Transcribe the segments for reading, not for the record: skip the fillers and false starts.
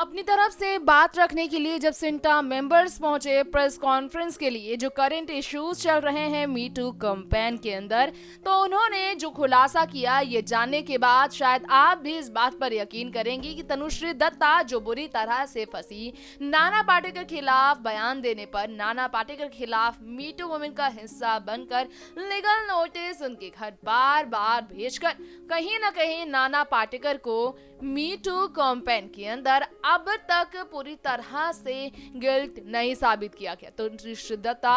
अपनी तरफ से बात रखने के लिए जब सिंटा मेंबर्स पहुंचे प्रेस कॉन्फ्रेंस के लिए जो करंट इश्यूज चल रहे हैं मी टू कैंपेन के अंदर, तो उन्होंने जो खुलासा किया ये जानने के बाद शायद आप भी इस बात पर यकीन करेंगे कि तनुश्री दत्ता जो बुरी तरह से फंसी नाना पाटेकर खिलाफ बयान देने पर, नाना पाटेकर खिलाफ मी टू मूवमेंट का हिस्सा बनकर लीगल नोटिस उनके घर बार बार भेजकर कहीं ना कहीं नाना पाटेकर को मी टू कैंपेन के अंदर अब तक पूरी तरह से गिल्ट नहीं साबित किया गया। तो तनुश्री दत्ता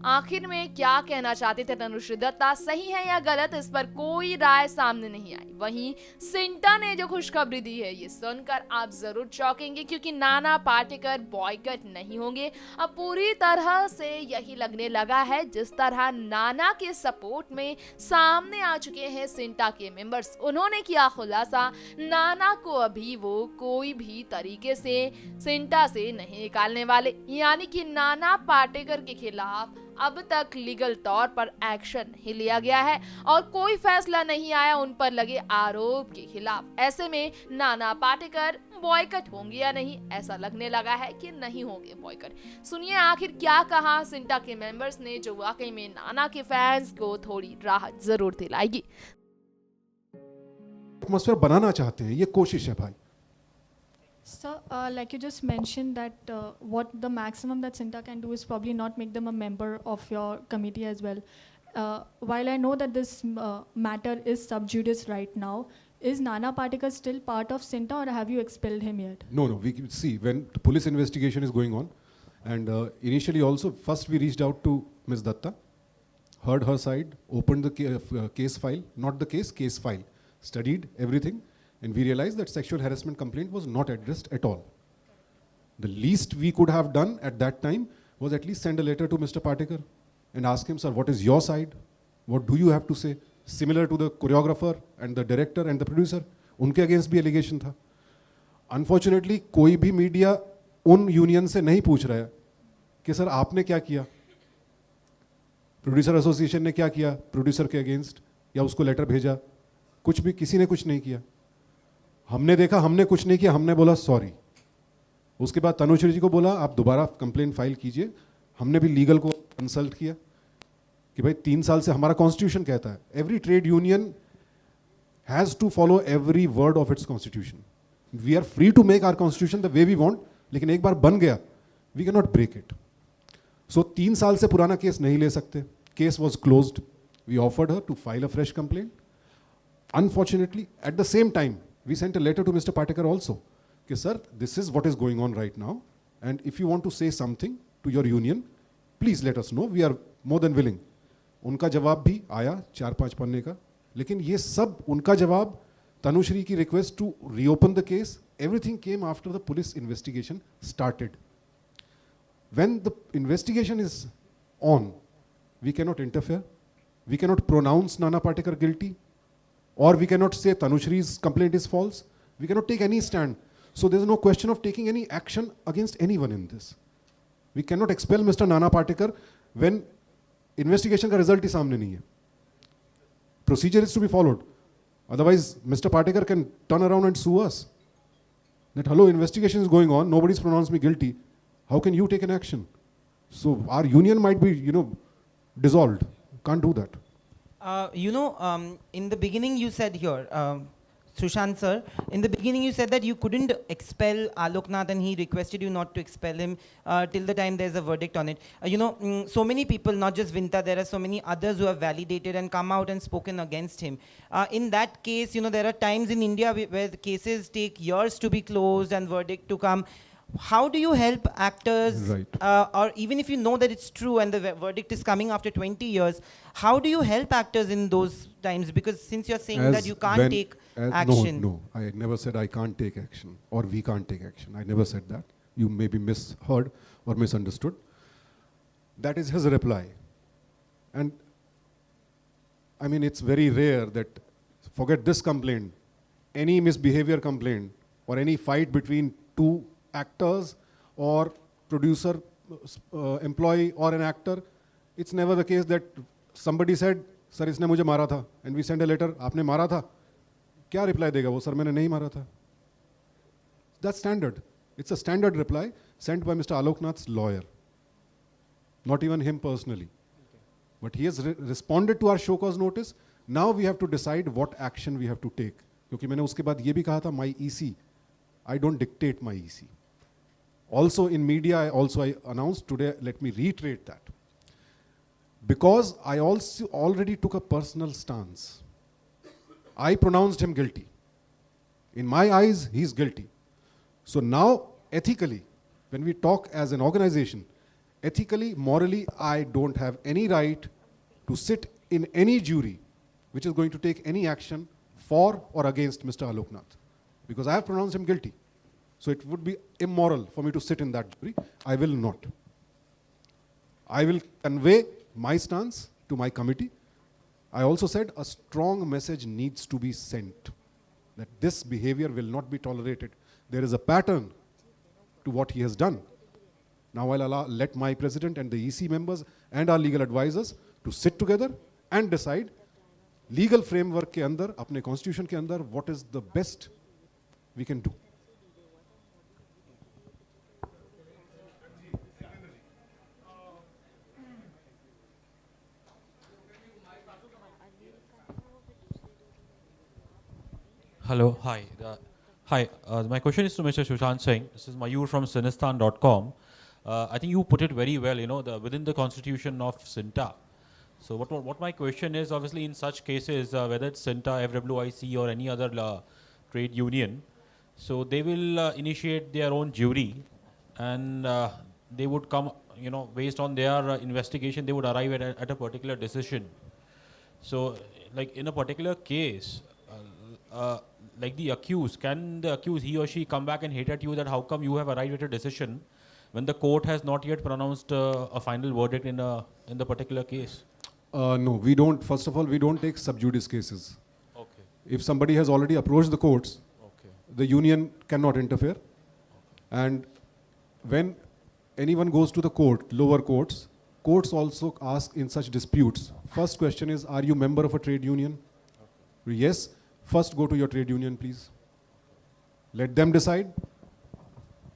आखिर में क्या कहना चाहते थे, तनुश्री दत्ता सही है या गलत, इस पर कोई राय सामने नहीं आई। वहीं सिंटा ने जो खुशखबरी दी है ये सुनकर आप जरूर चौंकेंगे, क्योंकि नाना पाटेकर बॉयकट नहीं होंगे। अब पूरी तरह से यही लगने लगा है जिस तरह नाना के सपोर्ट में सामने आ चुके हैं सिंटा के मेंबर्स। उन्होंने किया खुलासा, नाना को अभी वो कोई भी तरीके से सिंटा से नहीं निकालने वाले, यानी कि नाना पाटेकर के खिलाफ अब तक लीगल तौर पर एक्शन नहीं लिया गया है और कोई फैसला नहीं आया उन पर लगे आरोप के खिलाफ। ऐसे में नाना पाटेकर बॉयकट होंगे या नहीं, ऐसा लगने लगा है कि नहीं होंगे बॉयकट। सुनिए आखिर क्या कहा सिंटा के मेंबर्स ने, जो वाकई में नाना के फैंस को थोड़ी राहत जरूर दिलाएगी। एटमॉस्फेयर बनाना चाहते हैं, ये कोशिश है भाई। Sir, like you just mentioned that what the maximum that Sinta can do is probably not make them a member of your committee as well. While I know that this matter is sub judice right now, is Nana Patekar still part of Sinta or have you expelled him yet? No, we can see when the police investigation is going on, and initially also first we reached out to Ms. Datta, heard her side, opened the case file, not the case file, studied everything. And we realized that sexual harassment complaint was not addressed at all. The least we could have done at that time was at least send a letter to Mr. Patekar and ask him, sir, what is your side? What do you have to say? Similar to the choreographer and the director and the producer. उनके against भी allegation था. Unfortunately, कोई भी media उन union से नहीं पूछ रहा है कि सर आपने क्या किया, प्रोड्यूसर एसोसिएशन ने क्या किया प्रोड्यूसर के अगेंस्ट, या उसको लेटर भेजा, कुछ भी किसी ने कुछ नहीं किया। हमने देखा हमने कुछ नहीं किया, हमने बोला सॉरी। उसके बाद तनुश्री जी को बोला आप दोबारा कंप्लेंट फाइल कीजिए। हमने भी लीगल को कंसल्ट किया कि भाई 3 साल से हमारा कॉन्स्टिट्यूशन कहता है every trade union has to follow every word of its constitution. We are free to make our constitution the way we want, लेकिन एक बार बन गया we can not break it. So 3 साल से पुराना केस नहीं ले सकते। Case was closed. We offered her to file a fresh complaint. Unfortunately, at the same time, we sent a letter to Mr. Patekar also, कि sir, this is what is going on right now, and if you want to say something to your union, please let us know. We are more than willing. उनका जवाब भी आया 4-5 पन्ने का, लेकिन ये सब उनका जवाब, तनुश्री की request to reopen the case, everything came after the police investigation started. When the investigation is on, we cannot interfere. We cannot pronounce Nana Patekar guilty. Or we cannot say Tanushri's complaint is false. We cannot take any stand. So there's no question of taking any action against anyone in this. We cannot expel Mr. Nana Patekar when investigation का result ही सामने नहीं है. Procedure is to be followed. Otherwise, Mr. Patekar can turn around and sue us. That hello, investigation is going on. Nobody's pronounced me guilty. How can you take an action? So our union might be, dissolved. Can't do that. In the beginning you said here, Sushant sir, in the beginning you said that you couldn't expel Alok Nath and he requested you not to expel him till the time there's a verdict on it. So many people, not just Vinta, there are so many others who have validated and come out and spoken against him. In that case, there are times in India where the cases take years to be closed and verdict to come. How do you help actors, right. Or even if you know that it's true and the verdict is coming after 20 years, how do you help actors in those times? Because since you're saying that you can't take action. No, I never said I can't take action or we can't take action. I never said that. You may be misheard or misunderstood. That is his reply. And I mean, it's very rare that, forget this complaint, any misbehavior complaint or any fight between two actors or producer, employee or an actor, it's never the case that somebody said, sir इसने मुझे मारा था, and we send a letter, आपने मारा था, क्या reply देगा वो, सर मैंने नहीं मारा था. That's standard. It's a standard reply sent by Mr. Aloknath's lawyer, not even him personally. But he has responded to our show cause notice. Now we have to decide what action we have to take. क्योंकि मैंने उसके बाद ये भी कहा था, my EC, I don't dictate my EC. Also in media, I announced today, let me reiterate that. Because I also already took a personal stance. I pronounced him guilty. In my eyes, he's guilty. So now, ethically, when we talk as an organization, ethically, morally, I don't have any right to sit in any jury which is going to take any action for or against Mr. Aloknath. Because I have pronounced him guilty. So it would be immoral for me to sit in that jury. I will not. I will convey my stance to my committee. I also said a strong message needs to be sent that this behavior will not be tolerated. There is a pattern to what he has done. Now I'll let my president and the EC members and our legal advisors to sit together and decide legal framework के अंदर, अपने constitution के अंदर, what is the best we can do. Hello, hi. My question is to Mr. Sushant Singh. This is Mayur from Sinistan.com. I think you put it very well, within the constitution of CINTA. So what my question is, obviously in such cases, whether it's CINTA, FWIC or any other trade union, so they will initiate their own jury and they would come, based on their investigation, they would arrive at a particular decision. So like in a particular case, like the accused, can the accused, he or she, come back and hate at you that how come you have arrived at a decision when the court has not yet pronounced a final verdict in the particular case? No, we don't. First of all, we don't take sub judice cases. Okay. If somebody has already approached the courts, Okay. the union cannot interfere. And when anyone goes to the court, lower courts, courts also ask in such disputes. First question is, are you member of a trade union? Okay. Yes. First go to your trade union, please. Let them decide.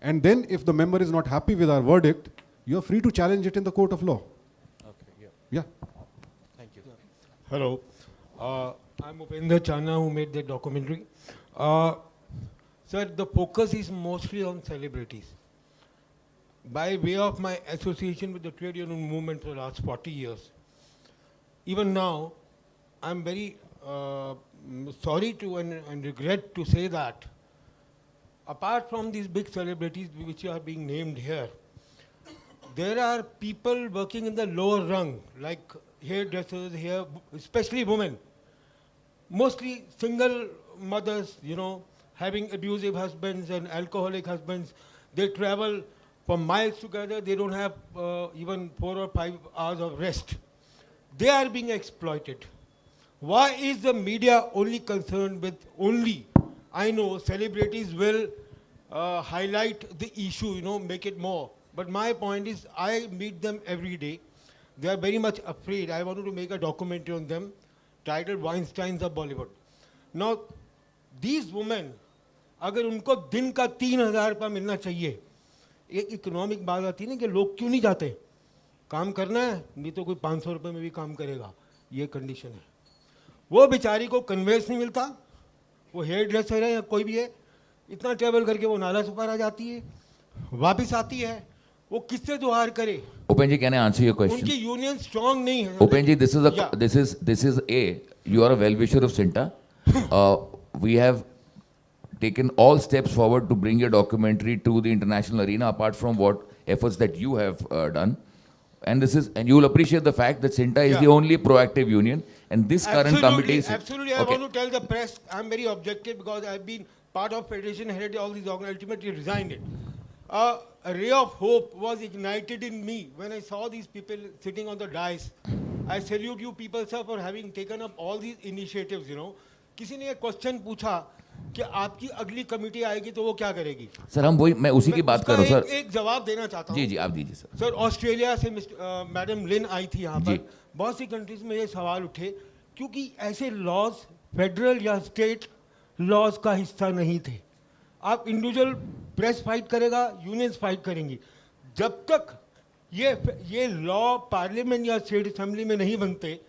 And then if the member is not happy with our verdict, you are free to challenge it in the court of law. Okay, yeah. Yeah. Thank you. Hello. I'm Upendra Chana, who made the documentary. Sir, the focus is mostly on celebrities. By way of my association with the trade union movement for the last 40 years, even now, I'm very sorry to and regret to say that apart from these big celebrities which are being named here, there are people working in the lower rung, like hairdressers here, especially women, mostly single mothers, having abusive husbands and alcoholic husbands. They travel for miles together. They don't have even 4 or 5 hours of rest. They are being exploited. Why is the media only concerned with I know celebrities will highlight the issue, make it more. But my point is, I meet them every day. They are very much afraid. I wanted to make a documentary on them titled Weinsteins of Bollywood. Now, these women, अगर उनको दिन का 3,000 रुपया मिलना चाहिए, एक economic बात आती है ना कि लोग क्यों नहीं जाते, काम करना है, नहीं तो कोई 500 रुपये में भी काम करेगा, ये कंडीशन है. वो बेचारी को कन्वेंस नहीं मिलता, वो हेयर ड्रेसर है या कोई भी है, इतना ट्रैवल करके वो नाला सुपारा जाती है, वापस आती है, वो किससे दुहार करे? Upen ji, can I answer your question? उनकी यूनियन स्ट्रांग नहीं है. Upen ji, this is Yeah. you are a well-wisher of CINTA. We have taken all steps forward to bring your documentary to the international arena, apart from what efforts that you have done. And you will appreciate the fact that CINTA is the only proactive union, and this current committee is... Absolutely, I want to tell the press, I'm very objective because I've been part of Federation, headed all these organizations, ultimately resigned it. A ray of hope was ignited in me when I saw these people sitting on the dais. I salute you people, sir, for having taken up all these initiatives, किसी ने एक question पूछा कि आपकी अगली committee आएगी तो वो क्या करेगी? सर, मैं उसी की बात कर रहा हूँ सर. एक जवाब देना चाहता हूँ. जी, आप दीजिए सर. सर, ऑस्ट्रेलिया से मैडम लिन आई थी यहाँ पर. बहुत सी कंट्रीज में ये सवाल उठे क्योंकि ऐसे लॉज फेडरल या स्टेट लॉज का हिस्सा नहीं थे. आप इंडिविजुअल प्रेस फाइट करेगा, यूनियंस फाइट करेंगी। जब तक ये लॉ पार्लियामेंट या स्टेट असेंबली में नहीं बनते,